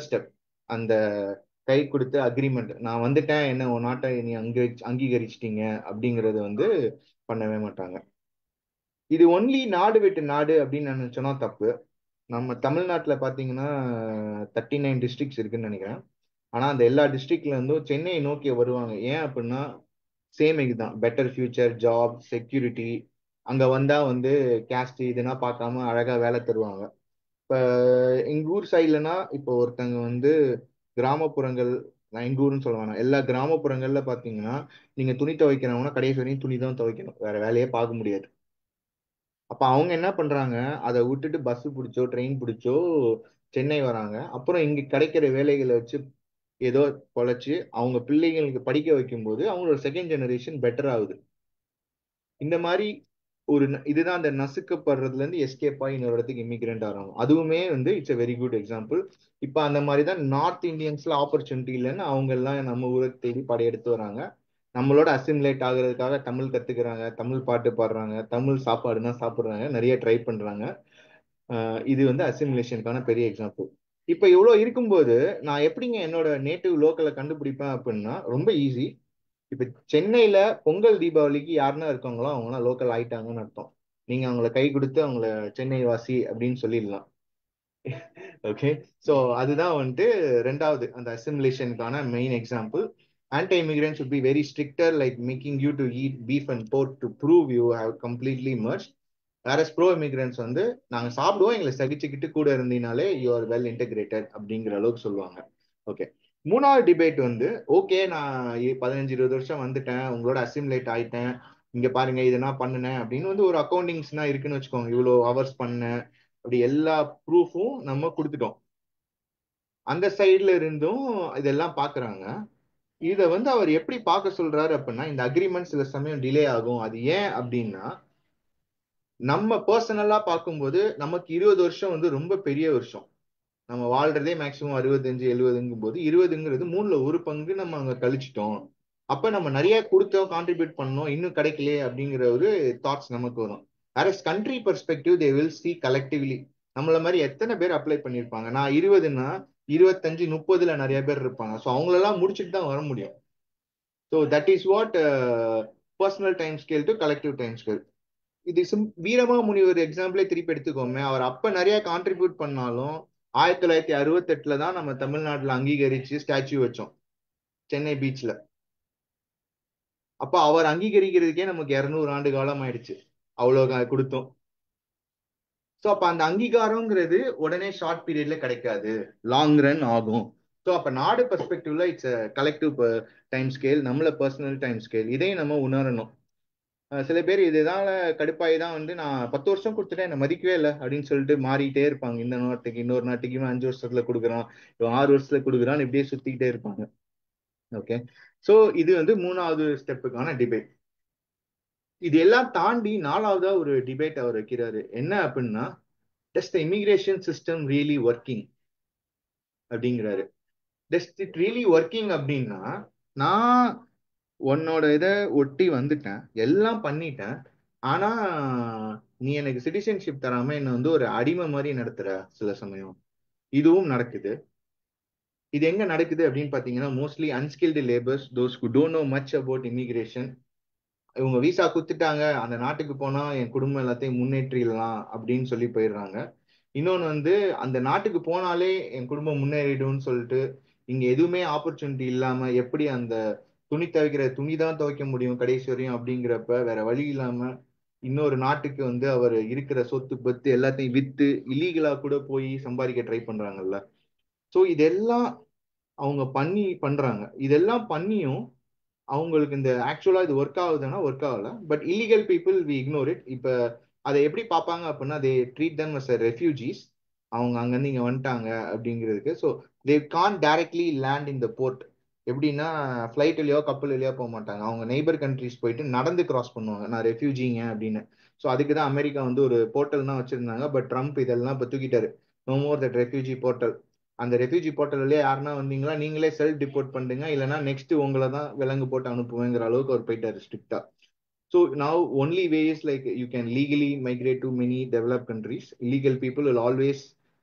step. அந்த கை கொடுத்த அக்ரிமெண்ட், நான் வந்துட்டேன் என்ன உன் நாட்டை நீ அங்கீகரிச்சிட்டீங்க அப்படிங்கறது வந்து பண்ணவே மாட்டாங்க. இது ஒன்லி நாடு விட்டு நாடு அப்படின்னு நினைச்சோன்னா தப்பு. நம்ம தமிழ்நாட்டுல பாத்தீங்கன்னா 39 டிஸ்ட்ரிக்ட்ஸ் இருக்குன்னு நினைக்கிறேன். ஆனா அந்த எல்லா டிஸ்ட்ரிக்ட்ல இருந்தும் சென்னையை நோக்கி வருவாங்க. ஏன் அப்படின்னா சேம் இதுதான், பெட்டர் ஃபியூச்சர், ஜாப் செக்யூரிட்டி. அங்க வந்தா வந்து கேஸ்ட் இதுனா பார்க்காம அழகா வேலை தருவாங்க. இப்ப எங்க ஊர் சைட்லனா இப்போ ஒருத்தங்க வந்து கிராமப்புறங்கள், நான் எங்க ஊர்னு சொல்ல வேணாம், எல்லா கிராமப்புறங்கள்ல பாத்தீங்கன்னா நீங்க துணி துவைக்கிறவங்கன்னா கடைசி வரையும் துணி தான் துவைக்கணும், வேற வேலையே பார்க்க முடியாது. அப்ப அவங்க என்ன பண்றாங்க, அதை விட்டுட்டு பஸ் பிடிச்சோ ட்ரெயின் பிடிச்சோ சென்னை வராங்க. அப்புறம் இங்க கிடைக்கிற வேலைகளை வச்சு ஏதோ பொழைச்சு அவங்க பிள்ளைங்களுக்கு படிக்க வைக்கும்போது அவங்களோட செகண்ட் ஜெனரேஷன் பெட்டர் ஆகுது. இந்த மாதிரி இதுதான் அந்த நசுக்கப்படுறதுல இருந்து எஸ்கேப் ஆகி இன்னொரு இடத்துக்கு இமிகிரண்ட் ஆகிறாங்க. அதுவுமே வந்து it's a very good example. இப்போ அந்த மாதிரி தான் நார்த் இந்தியன்ஸ்ல ஆப்பர்ச்சுனிட்டி இல்லைன்னு அவங்க எல்லாம் நம்ம ஊருக்கு தேடி படையெடுத்து வராங்க. நம்மளோட அசிமுலேட் ஆகுறதுக்காக தமிழ் கத்துக்கிறாங்க, தமிழ் பாட்டு பாடுறாங்க, தமிழ் சாப்பாடுனா சாப்பிடுறாங்க, நிறைய ட்ரை பண்றாங்க. இது வந்து அசிமுலேஷனுக்கான பெரிய எக்ஸாம்பிள். இப்ப இவ்வளவு இருக்கும்போது நான் எப்படிங்க என்னோட நேட்டிவ் லோக்கலை கண்டுபிடிப்பேன் அப்படின்னா ரொம்ப ஈஸி. இப்ப சென்னையில பொங்கல் தீபாவளிக்கு யாருன்னா இருக்காங்களோ அவங்களாம் லோக்கல் ஆயிட்டாங்கன்னு அர்த்தம். நீங்க அவங்கள கை கொடுத்து அவங்கள சென்னை வாசி அப்படின்னு சொல்லிடலாம். ஓகே. ஸோ அதுதான் வந்துட்டு ரெண்டாவது அந்த அசிமுலேஷனுக்கான main example. Anti immigrants would be very stricter, like making you to eat beef and pork to prove you have completely merged. Whereas bro immigrants வந்து நாங்க சாப்பிடுவோம், எங்களை சகிச்சுக்கிட்டு கூட இருந்தீங்கனாலே யூ ஆர் வெல் இன்டெகிரேட்டட் அப்படிங்கிற அளவுக்கு சொல்லுவாங்க. ஓகே. மூணாவது டிபேட் வந்து ஓகே நான் 15-20 வருஷம் வந்துட்டேன், உங்களோட அசிமுலேட் ஆயிட்டேன், இங்க பாருங்க இதெல்லாம் பண்ணுனேன் அப்படின்னு வந்து ஒரு அக்கௌண்டிங்ஸ்னா இருக்குன்னு வச்சுக்கோங்க, இவ்வளோ ஹவர்ஸ் பண்ணேன் அப்படி எல்லா ப்ரூஃபும் நம்ம கொடுத்துட்டோம். அந்த சைட்ல இருந்தும் இதெல்லாம் பாக்குறாங்க. இத வந்து அவர் எப்படி பார்க்க சொல்றாரு அப்படின்னா, இந்த அக்ரிமெண்ட் சில சமயம் டிலே ஆகும். அது ஏன் அப்படின்னா, நம்ம பர்சனலா பார்க்கும்போது நமக்கு 20 வருஷம் வந்து ரொம்ப பெரிய வருஷம். நம்ம வாழ்றதே மேக்சிமம் 65-70ங்கும் போது 20ங்கிறது 1/3 நம்ம அங்க கழிச்சிட்டோம். அப்ப நம்ம நிறைய கொடுத்தோம், கான்ட்ரிபியூட் பண்ணோம், இன்னும் கிடைக்கலையே அப்படிங்கிற ஒரு தாட்ஸ் நமக்கு வரும். வேற country perspective they will see collectively. நம்மள மாதிரி எத்தனை பேர் அப்ளை பண்ணியிருப்பாங்க? நான் 20ன்னா 25-30ல நிறைய பேர் இருப்பாங்க. ஸோ அவங்களெல்லாம் முடிச்சுட்டு தான் வர முடியும். So that is what personal time scale to collective time scale. இது வீரமா முனிவர் எக்ஸாம்பிளே திருப்பி எடுத்துக்கோமே, அவர் அப்ப நிறைய கான்ட்ரிபியூட் பண்ணாலும் 1968ல தான் நம்ம தமிழ்நாட்டுல அங்கீகரிச்சு ஸ்டாச்சு வச்சோம் சென்னை பீச்ல. அப்ப அவர் அங்கீகரிக்கிறதுக்கே நமக்கு 200 ஆண்டு காலம் ஆயிடுச்சு, அவ்வளவு கொடுத்தோம். ஸோ அப்ப அந்த அங்கீகாரம்ங்கிறது உடனே ஷார்ட் பீரியட்ல கிடைக்காது, லாங் ரன் ஆகும். ஸோ அப்ப நாடு பெர்ஸ்பெக்டிவ்ல இட்ஸ் கலெக்டிவ் டைம் ஸ்கேல், நம்மள பர்சனல் டைம் ஸ்கேல், இதையும் நம்ம உணரணும். சில பேர் இதனால கடுப்பாயி தான் வந்து நான் 10 வருஷம் கொடுத்துட்டேன் என்ன மதிக்கவே இல்லை அப்படின்னு சொல்லிட்டு மாறிட்டே இருப்பாங்க. இந்த நாட்டுக்கு இன்னொரு நாட்டுக்கு இவன் 5 வருஷத்துல கொடுக்குறான், இவன் 6 வருஷத்துல கொடுக்குறான்னு இப்படியே சுத்திக்கிட்டே இருப்பாங்க. ஓகே. ஸோ இது வந்து மூணாவது ஸ்டெப்புக்கான டிபேட். இது எல்லாம் தாண்டி நாலாவதா ஒரு டிபேட் அவர் வைக்கிறாரு. என்ன அப்படின்னா, டஸ் த இமிகிரேஷன் சிஸ்டம் ரியலி ஒர்க்கிங் அப்படிங்கிறாரு. டஸ் இட் ரியலி ஒர்க்கிங் அப்படின்னா, நான் உன்னோட இதை ஒட்டி வந்துட்டேன், எல்லாம் பண்ணிட்டேன், ஆனா நீ எனக்கு சிட்டிசன்ஷிப் தராம என்ன வந்து ஒரு அடிமை மாதிரி நடத்துற சில சமயம். இதுவும் நடக்குது. இது எங்க நடக்குது அப்படின்னு பாத்தீங்கன்னா, mostly unskilled labours, those who don't know much about immigration. இவங்க விசா குத்துட்டாங்க, அந்த நாட்டுக்கு போனா என் குடும்பம் எல்லாத்தையும் முன்னேற்றிடலாம் அப்படின்னு சொல்லி போயிடுறாங்க. இன்னொன்னு வந்து அந்த நாட்டுக்கு போனாலே என் குடும்பம் முன்னேறிடும்னு சொல்லிட்டு இங்க எதுவுமே ஆப்பர்ச்சுனிட்டி இல்லாம எப்படி அந்த துணி துவைக்கிற துணி தான் துவைக்க முடியும் கடைசி வரையும் அப்படிங்கிறப்ப வேற வழி இல்லாம இன்னொரு நாட்டுக்கு வந்து அவர் இருக்கிற சொத்து பத்து எல்லாத்தையும் வித்து இல்லீகலா கூட போய் சம்பாதிக்க ட்ரை பண்றாங்கல்ல. ஸோ இதெல்லாம் அவங்க பண்றாங்க. இதெல்லாம் பண்ணியும் அவங்களுக்கு இந்த ஆக்சுவலா இது ஒர்க் ஆகுதுன்னா ஒர்க் ஆகல. But illegal people we ignore it. இப்ப அதை எப்படி பார்ப்பாங்க அப்படின்னா, they treat them as refugees. அவங்க அங்கிருந்து இங்க வந்துட்டாங்க அப்படிங்கிறதுக்கு. So they can directly land in the port. எப்படின்னா ஃபிளைட்லயோ கப்பல்லையோ போக மாட்டாங்க, அவங்க நெய்பர் கண்ட்ரிஸ் போயிட்டு நடந்து கிராஸ் பண்ணுவாங்க, நான் ரெஃப்யூஜிங்க அப்படின்னு. ஸோ அதுக்கு தான் அமெரிக்கா வந்து ஒரு போர்ட்டல் தான் வச்சிருந்தாங்க. பட் ட்ரம்ப் இதெல்லாம் இப்போ தூக்கிட்டாரு. No more that refugee portal. அந்த ரெஃப்யூஜி போர்ட்டல்லே யாருன்னா வந்தீங்களா நீங்களே செல்ஃப் டிபோர்ட் பண்ணுங்க, இல்லைன்னா நெக்ஸ்ட் உங்களை தான் விலங்கு போட்டு அனுப்புவேங்கிற அளவுக்கு அவர் போயிட்டாரு ஸ்ட்ரிக்டா. So now only way is like you can legally migrate to many developed countries. Illegal people will always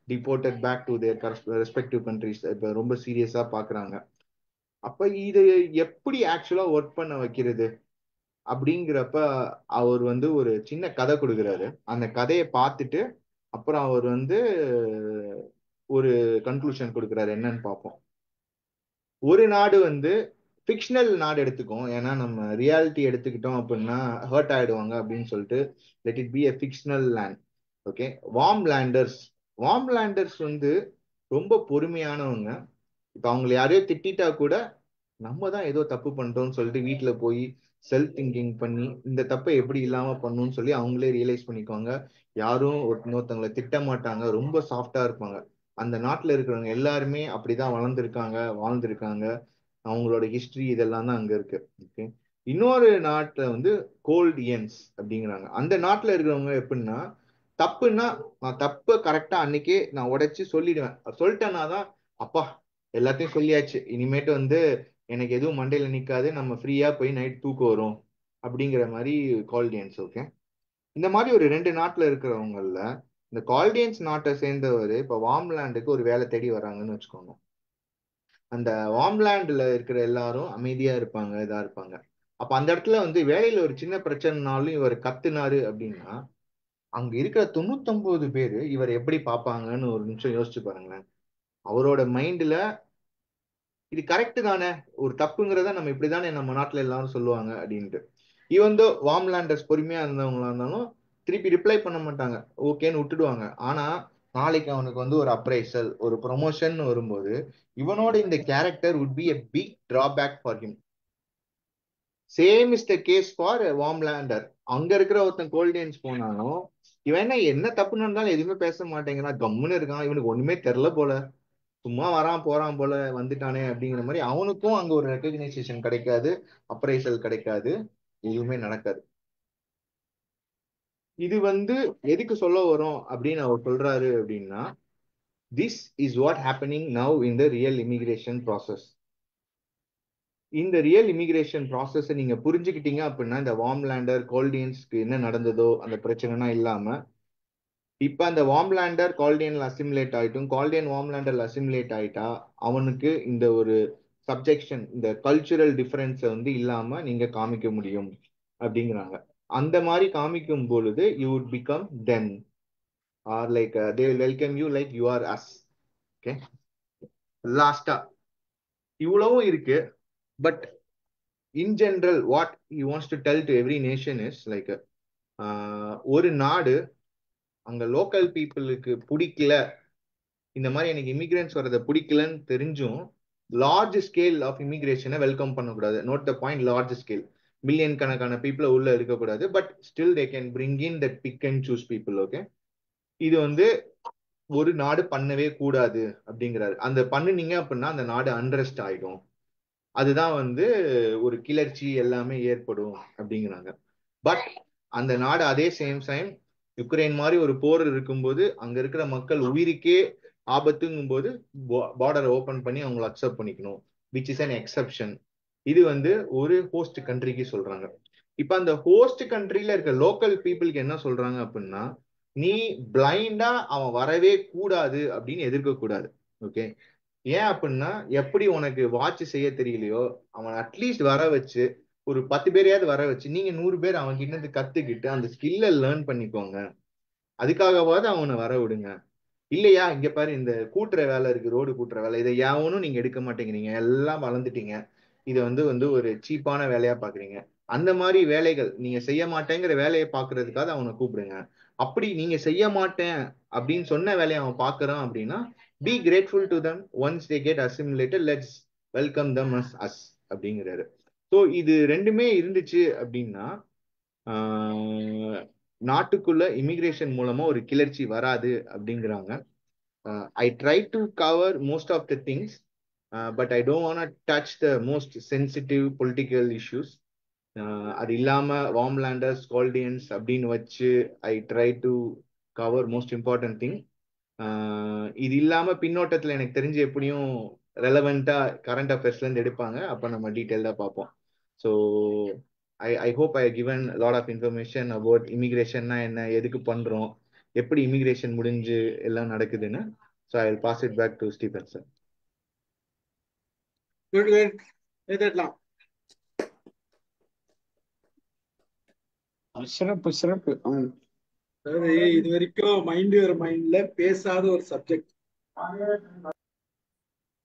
deported back to their respective countries. இப்ப ரொம்ப சீரியஸா பாக்குறாங்க. அப்ப இது எப்படி ஆக்சுவலா ஒர்க் பண்ண வைக்கிறது அப்படிங்கிறப்ப அவர் வந்து ஒரு சின்ன கதை கொடுக்குறாரு. அந்த கதையை பார்த்துட்டு அப்புறம் அவர் வந்து ஒரு கன்க்ளூஷன் கொடுக்குறாரு. என்னன்னு பார்ப்போம். ஒரு நாடு வந்து ஃபிக்ஷனல் நாடு எடுத்துக்கும், ஏன்னா நம்ம ரியாலிட்டி எடுத்துக்கிட்டோம் அப்படின்னா ஹர்ட் ஆயிடுவாங்க அப்படின்னு சொல்லிட்டு let it be a fictional land. Okay. Warm ladders. Warm ladders வந்து ரொம்ப பொறுமையானவங்க. இப்ப அவங்களை யாரையோ திட்டா கூட நம்ம தான் ஏதோ தப்பு பண்றோம்னு சொல்லிட்டு வீட்டுல போய் செல்ஃப் திங்கிங் பண்ணி இந்த தப்பை எப்படி இல்லாம பண்ணணும்னு சொல்லி அவங்களே ரியலைஸ் பண்ணிக்குவாங்க. யாரும் இன்னொருத்தவங்களை திட்ட மாட்டாங்க, ரொம்ப சாஃப்டா இருப்பாங்க. அந்த நாட்டுல இருக்கிறவங்க எல்லாருமே அப்படிதான் வளர்ந்துருக்காங்க, வாழ்ந்திருக்காங்க. அவங்களோட ஹிஸ்டரி இதெல்லாம் தான் அங்க இருக்கு. ஓகே. இன்னொரு நாட்டுல வந்து கோல்டியன்ஸ் அப்படிங்கிறாங்க. அந்த நாட்டுல இருக்கிறவங்க எப்படின்னா, தப்புன்னா நான் தப்பு கரெக்டா அன்னைக்கே நான் உடைச்சு சொல்லிடுவேன். சொல்லிட்டேன்னா தான் அப்பா எல்லாத்தையும் சொல்லியாச்சு, இனிமேட்டு வந்து எனக்கு எதுவும் மண்டையில நிக்காது, நம்ம ஃப்ரீயா போய் நைட் தூக்கம் வரும் அப்படிங்கிற மாதிரி கால்டியன்ஸ். ஓகே, இந்த மாதிரி ஒரு ரெண்டு நாட்டுல இருக்கிறவங்கல இந்த கால்டியன்ஸ் நாட்டை சேர்ந்தவர் இப்ப வார்ம்லேண்டுக்கு ஒரு வேலை தேடி வராங்கன்னு வச்சுக்கோங்க. அந்த வார்ம்லேண்ட்ல இருக்கிற எல்லாரும் அமைதியா இருப்பாங்க, இதா இருப்பாங்க. அப்ப அந்த இடத்துல வந்து வேலையில ஒரு சின்ன பிரச்சனைனாலும் இவர் கத்துனாரு அப்படின்னா, அங்க இருக்கிற 99 பேரு இவர் எப்படி பார்ப்பாங்கன்னு ஒரு நிமிஷம் யோசிச்சு பாருங்களேன். அவரோட மைண்ட்ல இது கரெக்ட் தானே, ஒரு தப்புங்கிறத நம்ம இப்படிதானே நம்ம நாட்டுல எல்லாரும் சொல்லுவாங்க அப்படின்ட்டு. ஈவன் தோ வார்ம்லேண்டர்ஸ் பொறுமையா இருந்தவங்களா இருந்தாலும் திருப்பி ரிப்ளை பண்ண மாட்டாங்க, ஓகேன்னு விட்டுடுவாங்க. ஆனா நாளைக்கு அவனுக்கு வந்து ஒரு அப்ரைசல், ஒரு ப்ரொமோஷன் வரும்போது இவனோட இந்த character would be a big drawback for him. Same is the case for வார்ம்லேண்டர். அங்க இருக்கிற ஒருத்தன் கோல்டியன்ஸ் போனாலும் இவன் என்ன தப்பு நடந்தாலும் எதுவுமே பேச மாட்டேங்கிறான், கம்முன்னு இருக்கான், இவனுக்கு ஒண்ணுமே தெரில போல, சும்மா வரான் போறான் போல, வந்துட்டானே அப்படிங்கிற மாதிரி அவனுக்கும் அங்க ஒரு ரெக்கக்னைசேஷன் கிடைக்காது, அப்ரைசல் கிடைக்காது, எதுவுமே நடக்காது. இது வந்து எதுக்கு சொல்ல வரோம் அப்படின்னு அவர் சொல்றாரு அப்படின்னா, this is what happening now in the real immigration process. இந்த ரியல் இமிகிரேஷன் ப்ராசஸ் நீங்க புரிஞ்சுக்கிட்டீங்க அப்படின்னா, இந்த வார்ம்லேண்டர் கோல்டியன்ஸ்க்கு என்ன நடந்ததோ அந்த பிரச்சனைனா இல்லாம, இப்ப அந்த வார்ம்லேண்டர் கால்டியன்ல அசிமுலேட் ஆயிட்டும், கால்டியன் வார்ம்லேண்டர்ல அசிமுலேட் ஆயிட்டா அவனுக்கு இந்த ஒரு சப்ஜெக்ஷன், இந்த கல்ச்சுரல் டிஃபரன்ஸ வந்து இல்லாம நீங்க காமிக்க முடியும் அப்படிங்கிறாங்க. அந்த மாதிரி காமிக்கும் பொழுது you would become them, or like they will welcome you like you are us. Okay, லாஸ்டா இவ்வளவும் இருக்கு. But in general what he wants to tell to every nation is like ஒரு நாடு அங்க லோக்கல் பீப்புளுக்கு பிடிக்கல, இந்த மாதிரி எனக்கு இமிகிரன்ஸ் வரதை பிடிக்கலன்னு தெரிஞ்சும் லார்ஜ் ஸ்கேல் ஆஃப் இமிகிரேஷனை வெல்கம் பண்ணக்கூடாது. Note the point, large scale, million கணக்கான பீப்புளை உள்ள இருக்கக்கூடாது. But still they can bring in that pick and choose people. Okay, இது வந்து ஒரு நாடு பண்ணவே கூடாது அப்படிங்கிறாரு. அந்த பண்ணுனீங்க அப்படின்னா அந்த நாடு அன்ரெஸ்ட் ஆயிடும், அதுதான் வந்து ஒரு கிளர்ச்சி எல்லாமே ஏற்படும் அப்படிங்கிறாங்க. பட் அந்த நாடு அதே சேம் டைம் யுக்ரைன் மாதிரி ஒரு போர் இருக்கும்போது அங்க இருக்கிற மக்கள் உயிருக்கே ஆபத்துங்கும் போது பார்டரை ஓபன் பண்ணி அவங்களை அக்செப்ட் பண்ணிக்கணும், விச் இஸ் அன் எக்ஸப்ஷன். இது வந்து ஒரு ஹோஸ்ட் கண்ட்ரிக்கு சொல்றாங்க. இப்ப அந்த ஹோஸ்ட் கண்ட்ரில இருக்க லோக்கல் பீப்புளுக்கு என்ன சொல்றாங்க அப்படின்னா, நீ பிளைண்டா அவன் வரவே கூடாது அப்படின்னு எதிர்க்க கூடாது. ஓகே, ஏன் அப்படின்னா எப்படி உனக்கு வாட்ச் செய்ய தெரியலையோ அவன் அட்லீஸ்ட் வர வச்சு ஒரு 10 பேரையாவது வர வச்சு நீங்க 100 பேர் அவன் கிட்ட இருந்து கத்துக்கிட்டு அந்த ஸ்கில்ல லேர்ன் பண்ணிக்கோங்க, அதுக்காகவாவது அவனை வர விடுங்க. இல்லையா இங்க பாரு இந்த கூட்டுற வேலை இருக்கு, ரோடு கூட்டுற வேலை, இதை யாவனும் நீங்க எடுக்க மாட்டேங்கிறீங்க, எல்லாம் வளர்ந்துட்டீங்க, இதை வந்து வந்து ஒரு சீப்பான வேலையா பாக்குறீங்க, அந்த மாதிரி வேலைகள் நீங்க செய்ய மாட்டேங்கிற வேலையை பாக்குறதுக்காக அவனை கூப்பிடுங்க. அப்படி நீங்க செய்ய மாட்டேன் அப்படின்னு சொன்ன வேலையை அவன் பாக்குறான் அப்படின்னா, be grateful to them, once they get assimilated let's welcome them as us அப்படிங்கிறாரு. ஸோ இது ரெண்டுமே இருந்துச்சு அப்படின்னா நாட்டுக்குள்ள இமிகிரேஷன் மூலமா ஒரு கிளர்ச்சி வராது அப்படிங்கிறாங்க. I try to cover most of the things, but I don't want to touch the most sensitive political issues. அது இல்லாம வார்ம்லேண்டர்ஸ் கால்டியன்ஸ் அப்படின்னு வச்சு I try to cover most important thing. இது இல்லாம பின்னோட்டத்துல எனக்கு தெரிஞ்சு எப்படியும் ரெலவெண்டா கரண்ட் அஃபேர்ஸ்ல இருந்து எடுப்பாங்க, அப்ப நம்ம டீட்டெயில்டா பார்ப்போம். So I hope I given lot of information about இமிகிரேஷன்னா என்ன, எதுக்கு பண்றோம், எப்படி இமிகிரேஷன் முடிஞ்சு எல்லாம் நடக்குதுன்னு. So I will pass it back to Stephen sir. Good good, எழுதிடலாம். சிறப்பு சிறப்பு. அதாவது இது வரைக்கும் மைண்ட் யுவர் மைண்ட்ல பேசாத ஒரு சப்ஜெக்ட்,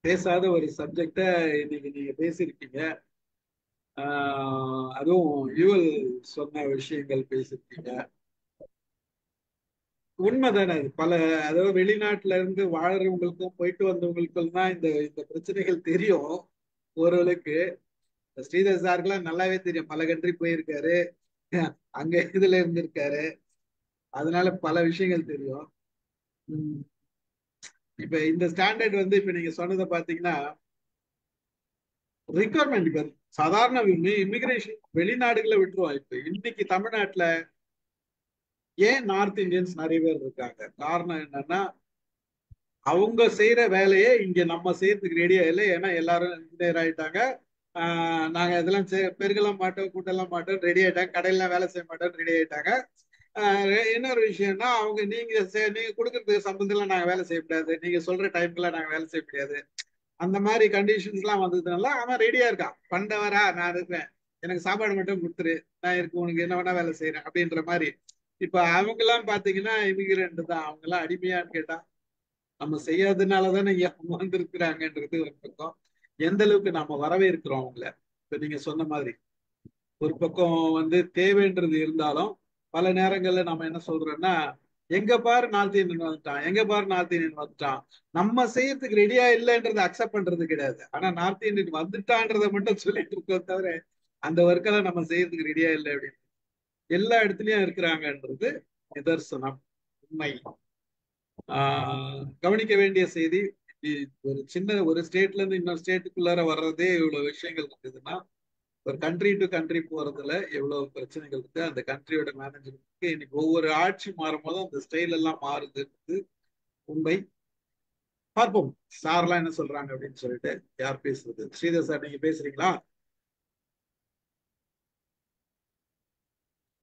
பேசாத ஒரு சப்ஜெக்ட இன்னைக்கு நீங்க பேசியிருக்கீங்க. அதுவும் யூஎல் சொன்ன விஷயங்கள் பேசியிருக்கீங்க. உண்மைதானே அது. பல, அதாவது வெளிநாட்டுல இருந்து வாழறவங்களுக்கும் போயிட்டு வந்தவங்களுக்கும் தான் இந்த இந்த பிரச்சனைகள் தெரியும் ஓரளவுக்கு. ஸ்ரீதர் சாருக்கெல்லாம் நல்லாவே தெரியும், பல கண்ட்ரி போயிருக்காரு, அங்க இதுல இருந்திருக்காரு, அதனால பல விஷயங்கள் தெரியும். உம் இப்ப இந்த ஸ்டாண்டர்ட் வந்து இப்ப நீங்க சொன்னதை பாத்தீங்கன்னா ரிக்வயர்மெண்ட் இப்ப சாதாரண இமிகிரேஷன் வெளிநாடுகளை விட்டுருவோம். இப்ப இன்னைக்கு தமிழ்நாட்டுல ஏன் நார்த் இந்தியன்ஸ் நிறைய பேர் இருக்காங்க? காரணம் என்னன்னா, அவங்க செய்யற வேலையை இங்க நம்ம செய்யறதுக்கு ரெடியா இல்லை. ஏன்னா எல்லாரும் இன்ஜினியர் ஆயிட்டாங்க. நாங்க இதெல்லாம் பெருகலாம் மாட்டோம், கூட்டலாம் மாட்டோம், ரெடி ஆயிட்டாங்க. கடையில வேலை செய்ய மாட்டோம், ரெடி ஆயிட்டாங்க. இன்னொரு விஷயம்னா, அவங்க நீங்க கொடுக்கறதுக்கு சம்பந்தத்துல நாங்க வேலை செய்ய முடியாது, நீங்க சொல்ற டைம்க்குலாம் நாங்க வேலை செய்ய முடியாது. அந்த மாதிரி கண்டிஷன்ஸ் எல்லாம் வந்ததுனால அவன் ரெடியா இருக்கான். பண்டவரா நான் இருக்கிறேன், எனக்கு சாப்பாடு மட்டும் கொடுத்துரு, நான் இருக்கு, உனக்கு என்ன வேணா வேலை செய்யறேன் அப்படின்ற மாதிரி. இப்ப அவங்க எல்லாம் பாத்தீங்கன்னா இமிகிரண்ட் தான். அவங்க எல்லாம் அடிமையான்னு கேட்டா நம்ம செய்யாததுனாலதானே இங்க அவங்க வந்திருக்கிறாங்கன்றது ஒரு பக்கம். எந்த அளவுக்கு நம்ம வரவேற்கிறோம் அவங்கள. இப்ப நீங்க சொன்ன மாதிரி ஒரு பக்கம் தேவைன்றது இருந்தாலும் பல நேரங்கள்ல நம்ம என்ன சொல்றோம்னா, எங்க பாரு நார்த் இந்தியன் வந்துட்டான், எங்க பாரு நார்த் இந்தியன் வந்துட்டான். நம்ம செய்யறதுக்கு ரெடியா இல்லைன்றதை அக்செப்ட் பண்றது கிடையாது. ஆனா நார்த் இந்தியன் வந்துட்டான்றதை மட்டும் சொல்லிட்டு இருக்கோம் தவிர அந்த ஒர்க்கெல்லாம் நம்ம செய்யறதுக்கு ரெடியா இல்லை அப்படின்னு. எல்லா இடத்துலயும் இருக்கிறாங்கன்றது நிதர்சனம், உண்மை. கவனிக்க வேண்டிய செய்தி. ஒரு சின்ன ஒரு ஸ்டேட்ல இருந்து இன்னொரு ஸ்டேட்டுக்குள்ளார வர்றதே இவ்வளவு விஷயங்கள் இருக்குதுன்னா, ஒரு கண்ட்ரி டு கண்ட்ரி போறதுல எவ்வளவு பிரச்சனைகள் இருக்கு. அந்த கண்ட்ரியோட மேனேஜ்மெண்ட்க்கு இன்னைக்கு ஒவ்வொரு ஆட்சி மாறும் போதும் அந்த ஸ்டைல் எல்லாம் மாறுதுன்றது உண்மை. பார்ப்போம் சார்லாம் என்ன சொல்றாங்க அப்படின்னு சொல்லிட்டு. யார் பேசுறது? ஸ்ரீதர் சார், நீங்க பேசுறீங்களா?